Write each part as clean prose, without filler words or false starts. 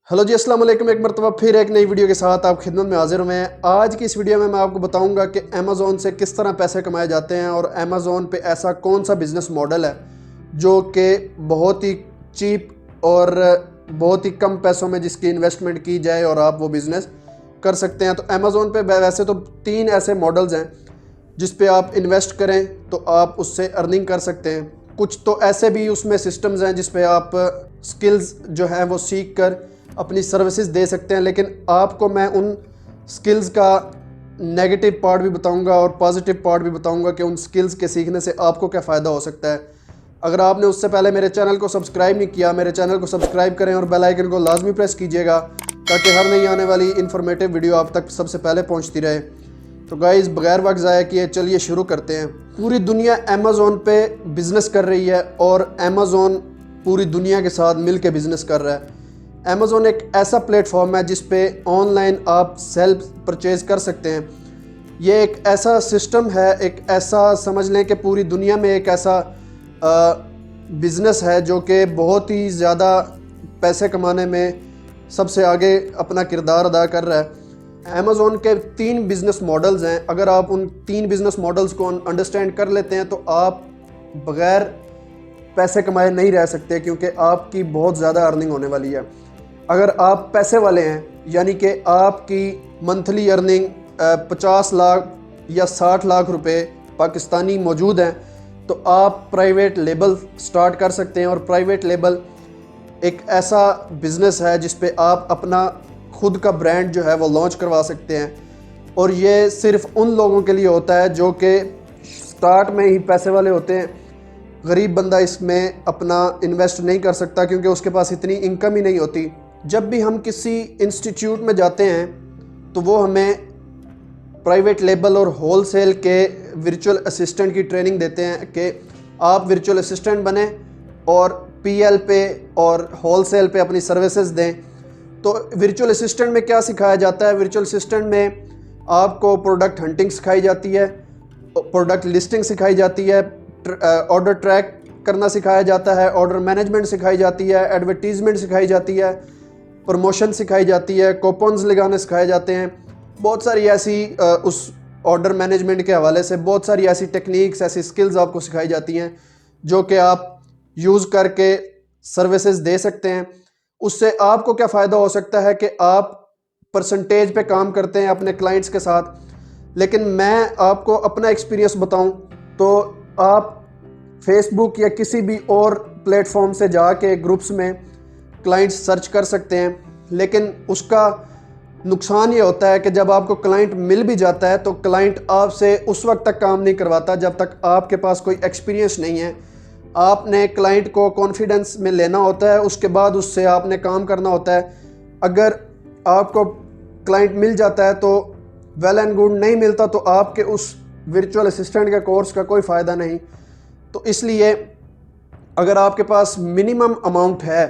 Hello जी, अस्सलाम वालेकुम। एक मरतबा फिर एक नई वीडियो के साथ आप खिदमत में हाजिर हुए हैं। आज की इस वीडियो में मैं आपको बताऊंगा कि अमेज़ॉन से किस तरह पैसे कमाए जाते हैं और अमेज़ॉन पे ऐसा कौन सा बिज़नेस मॉडल है जो कि बहुत ही चीप और बहुत ही कम पैसों में जिसकी इन्वेस्टमेंट की जाए और आप वो बिज़नेस कर सकते हैं। तो अमेज़ॉन पे वैसे तो 3 ऐसे मॉडल्स हैं जिस पे आप इन्वेस्ट करें तो आप उससे अर्निंग कर सकते हैं। कुछ तो ऐसे भी उसमें सिस्टम्स हैं जिस पे आप स्किल्स जो हैं वो सीख कर अपनी सर्विसेज दे सकते हैं, लेकिन आपको मैं उन स्किल्स का नेगेटिव पार्ट भी बताऊंगा और पॉजिटिव पार्ट भी बताऊंगा कि उन स्किल्स के सीखने से आपको क्या फ़ायदा हो सकता है। अगर आपने उससे पहले मेरे चैनल को सब्सक्राइब नहीं किया, मेरे चैनल को सब्सक्राइब करें और बेल आइकन को लाजमी प्रेस कीजिएगा ताकि हर नई आने वाली इन्फॉर्मेटिव वीडियो आप तक सबसे पहले पहुंचती रहे। तो गाइज़, बगैर वक्त ज़ाया किए चलिए शुरू करते हैं। पूरी दुनिया अमेज़ॉन पे बिज़नेस कर रही है और अमेज़ॉन पूरी दुनिया के साथ मिल के बिज़नेस कर रहा है। अमेज़ॉन एक ऐसा प्लेटफॉर्म है जिस पे ऑनलाइन आप सेल्फ परचेज़ कर सकते हैं। ये एक ऐसा सिस्टम है, एक ऐसा समझ लें कि पूरी दुनिया में एक ऐसा बिज़नेस है जो कि बहुत ही ज़्यादा पैसे कमाने में सबसे आगे अपना किरदार अदा कर रहा है। अमेज़ॉन के 3 बिज़नेस मॉडल्स हैं। अगर आप उन 3 बिज़नेस मॉडल्स को अंडरस्टैंड कर लेते हैं तो आप बग़ैर पैसे कमाए नहीं रह सकते, क्योंकि आपकी बहुत ज़्यादा अर्निंग होने वाली है। अगर आप पैसे वाले हैं, यानी कि आपकी मंथली अर्निंग 50 लाख या 60 लाख रुपए पाकिस्तानी मौजूद हैं, तो आप प्राइवेट लेबल स्टार्ट कर सकते हैं। और प्राइवेट लेबल एक ऐसा बिज़नेस है जिस पे आप अपना खुद का ब्रांड जो है वो लॉन्च करवा सकते हैं। और ये सिर्फ उन लोगों के लिए होता है जो कि स्टार्ट में ही पैसे वाले होते हैं। गरीब बंदा इसमें अपना इन्वेस्ट नहीं कर सकता क्योंकि उसके पास इतनी इनकम ही नहीं होती। जब भी हम किसी इंस्टीट्यूट में जाते हैं तो वो हमें प्राइवेट लेबल और होलसेल के वर्चुअल असिस्टेंट की ट्रेनिंग देते हैं कि आप वर्चुअल असिस्टेंट बने और पीएल पे और होलसेल पे अपनी सर्विसेज दें। तो वर्चुअल असिस्टेंट में क्या सिखाया जाता है? वर्चुअल असिस्टेंट में आपको प्रोडक्ट हंटिंग सिखाई जाती है, प्रोडक्ट लिस्टिंग सिखाई जाती है, ऑर्डर ट्रैक करना सिखाया जाता है, ऑर्डर मैनेजमेंट सिखाई जाती है, एडवर्टीजमेंट सिखाई जाती है, प्रमोशन सिखाई जाती है, कूपन्स लगाने सिखाए जाते हैं। बहुत सारी ऐसी उस ऑर्डर मैनेजमेंट के हवाले से बहुत सारी ऐसी टेक्निक्स, ऐसी स्किल्स आपको सिखाई जाती हैं जो कि आप यूज़ करके सर्विसेज दे सकते हैं। उससे आपको क्या फ़ायदा हो सकता है कि आप परसेंटेज पे काम करते हैं अपने क्लाइंट्स के साथ, लेकिन मैं आपको अपना एक्सपीरियंस बताऊं तो आप फेसबुक या किसी भी और प्लेटफॉर्म से जाके ग्रुप्स में क्लाइंट्स सर्च कर सकते हैं, लेकिन उसका नुकसान ये होता है कि जब आपको क्लाइंट मिल भी जाता है तो क्लाइंट आपसे उस वक्त तक काम नहीं करवाता जब तक आपके पास कोई एक्सपीरियंस नहीं है। आपने क्लाइंट को कॉन्फिडेंस में लेना होता है, उसके बाद उससे आपने काम करना होता है। अगर आपको क्लाइंट मिल जाता है तो वेल एंड गुड, नहीं मिलता तो आपके उस वर्चुअल असिस्टेंट के कोर्स का कोई फ़ायदा नहीं। तो इसलिए अगर आपके पास मिनिमम अमाउंट है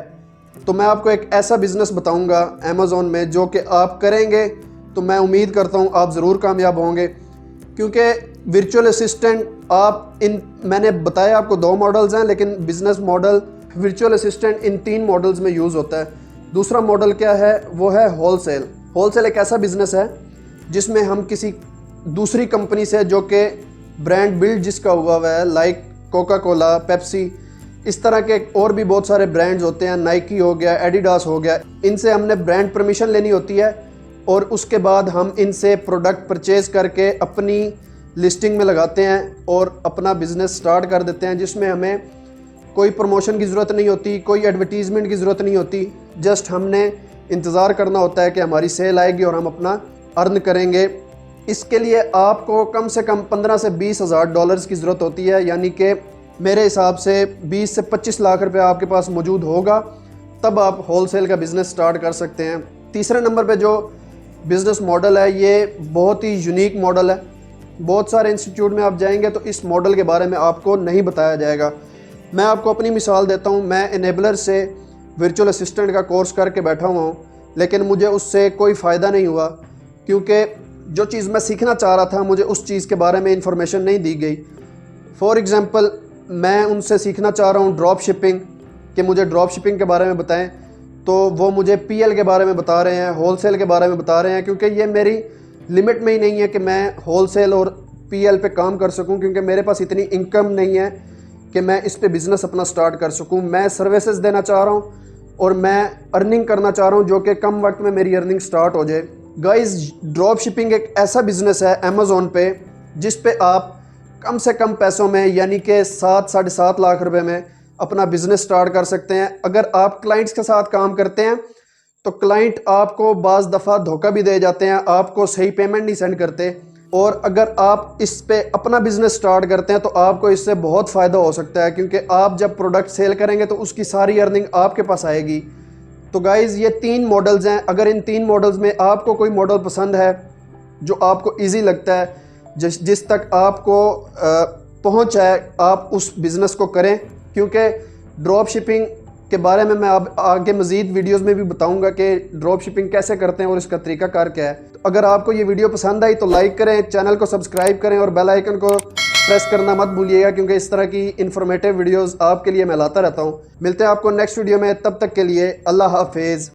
तो मैं आपको एक ऐसा बिज़नेस बताऊंगा अमेज़ॉन में जो कि आप करेंगे तो मैं उम्मीद करता हूं आप ज़रूर कामयाब होंगे। क्योंकि वर्चुअल असिस्टेंट मैंने बताया आपको 2 मॉडल्स हैं, लेकिन business model virtual assistant in 3 models में यूज़ होता है। दूसरा मॉडल क्या है? वो है होलसेल। होलसेल एक ऐसा बिज़नेस है जिसमें हम किसी दूसरी कंपनी से जो कि ब्रांड बिल्ड जिसका हुआ है, लाइक कोका कोला, पेप्सी, इस तरह के और भी बहुत सारे ब्रांड्स होते हैं, नाइकी हो गया, एडिडास हो गया, इनसे हमने ब्रांड परमिशन लेनी होती है और उसके बाद हम इनसे प्रोडक्ट परचेज़ करके अपनी लिस्टिंग में लगाते हैं और अपना बिज़नेस स्टार्ट कर देते हैं, जिसमें हमें कोई प्रमोशन की ज़रूरत नहीं होती, कोई एडवर्टीज़मेंट की ज़रूरत नहीं होती। जस्ट हमने इंतज़ार करना होता है कि हमारी सेल आएगी और हम अपना अर्न करेंगे। इसके लिए आपको कम से कम 15 से 20 हज़ार डॉलर्स की ज़रूरत होती है, यानी कि मेरे हिसाब से 20 से 25 लाख रुपए आपके पास मौजूद होगा, तब आप होलसेल का बिज़नेस स्टार्ट कर सकते हैं। तीसरे नंबर पे जो बिज़नेस मॉडल है ये बहुत ही यूनिक मॉडल है। बहुत सारे इंस्टीट्यूट में आप जाएंगे तो इस मॉडल के बारे में आपको नहीं बताया जाएगा। मैं आपको अपनी मिसाल देता हूँ। मैं इनेबलर से वर्चुअल असिस्टेंट का कोर्स करके बैठा हुआ हूँ, लेकिन मुझे उससे कोई फ़ायदा नहीं हुआ क्योंकि जो चीज़ मैं सीखना चाह रहा था मुझे उस चीज़ के बारे में इंफॉर्मेशन नहीं दी गई। फॉर एग्ज़ाम्पल, मैं उनसे सीखना चाह रहा हूँ ड्रॉप शिपिंग, कि मुझे ड्रॉप शिपिंग के बारे में बताएं, تو وہ مجھے پی ایل کے بارے میں بتا رہے ہیں، ہول سیل کے بارے میں بتا رہے ہیں، کیونکہ یہ میری لمٹ میں ہی نہیں ہے کہ میں ہول سیل اور پی ایل پہ کام کر سکوں، کیونکہ میرے پاس اتنی انکم نہیں ہے کہ میں اس پہ بزنس اپنا سٹارٹ کر سکوں۔ میں سروسز دینا چاہ رہا ہوں اور میں ارننگ کرنا چاہ رہا ہوں جو کہ کم وقت میں میری ارننگ سٹارٹ ہو جائے۔ گائز، ڈراپ شپنگ ایک ایسا بزنس ہے امیزون پہ جس پہ آپ کم سے کم پیسوں میں یعنی کہ 7-7.5 لاکھ روپے میں اپنا بزنس سٹارٹ کر سکتے ہیں۔ اگر آپ کلائنٹس کے ساتھ کام کرتے ہیں تو کلائنٹ آپ کو بعض دفعہ دھوکہ بھی دے جاتے ہیں، آپ کو صحیح پیمنٹ نہیں سینڈ کرتے، اور اگر آپ اس پہ اپنا بزنس سٹارٹ کرتے ہیں تو آپ کو اس سے بہت فائدہ ہو سکتا ہے، کیونکہ آپ جب پروڈکٹ سیل کریں گے تو اس کی ساری ارننگ آپ کے پاس آئے گی۔ تو گائز، یہ 3 ماڈلز ہیں۔ اگر ان 3 ماڈلز میں آپ کو کوئی ماڈل پسند ہے جو آپ کو ایزی لگتا ہے، جس تک آپ کو پہنچ ہے، آپ اس بزنس کو کریں، کیونکہ ڈراپ شپنگ کے بارے میں اب آگے مزید ویڈیوز میں بھی بتاؤں گا کہ ڈراپ شپنگ کیسے کرتے ہیں اور اس کا طریقہ کار کیا ہے۔ تو اگر آپ کو یہ ویڈیو پسند آئی تو لائک کریں، چینل کو سبسکرائب کریں اور بیل آئیکن کو پریس کرنا مت بھولیے گا، کیونکہ اس طرح کی انفارمیٹیو ویڈیوز آپ کے لیے میں لاتا رہتا ہوں۔ ملتے ہیں آپ کو نیکسٹ ویڈیو میں، تب تک کے لیے اللہ حافظ۔